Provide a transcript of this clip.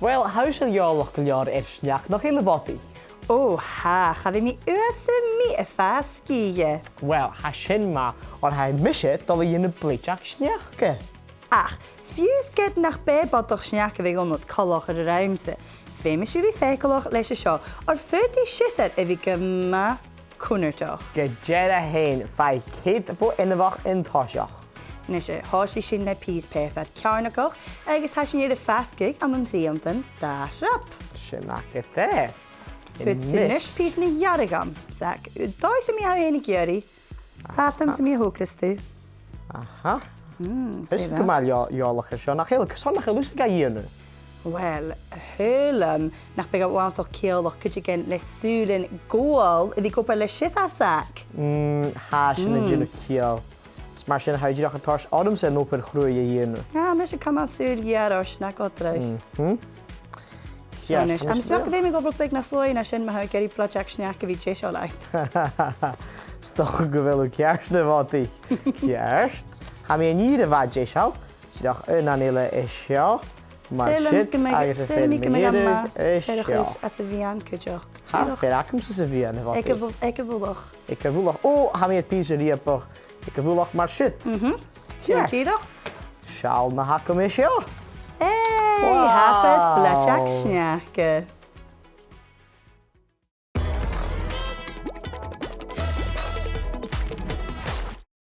Wel, how shall y'all giliar sneach nog hele wati? O, ha, ga fi mi mi y ffasgi. Wel, ha sin ma, or ha misit dal Dèan Bleideag Sneachda. Ach, fios ged nach be bodach sneach fi gonnod colach ar y raimse. Fe mi si fi fecolach leis y sio, or fyrdi siset e fi gyma cwnnyrtoch. Gejera hen, fai kid fo inafach in tosiach. Nes y hosi sin na pys pethau ciarnagoch, agos ha sin i'r ffasgig am yn rhiantan da rap. Sin ma gyda. Fydd nes pys ni iarigam, sac, does y mi hau ein i gyri, patam sy'n mi hwcus tu. Aha. Ys gymal y'olach sio, nach hel, cysol nach hel, ys ga i'n. Wel, hylym, nach bega wans o'ch ciolach cyd gen le sŵlyn gôl, ydi gwpa le sis ar sac. Ha sin y gyn o ciol. Smar sin ha ydych yn tors odym sy'n open chrwy i un. Ja, nes y cymal sŵl iaros na godrau. Yes, Am smach ddim yn gofod big na slwy na sin ma hau geri project sniach fi jesio lai. Stoch yn gyfel o cierst na fod i. Cierst. Ha mi yn i'r fad jesio. Sydach yn anile isio. Mae'r shit agos y ffyn mynyrig isio. As y fian cydioch. Ha, ffyn acym sy'n sy'n fian efo ti. Ege fwlwch. Ege fwlwch. O, ha mi pys yr iapach. Ege fwlwch mae'r shit. Cierst. Sial na hacym isio. Hey, hapet Bleideag Sneachda.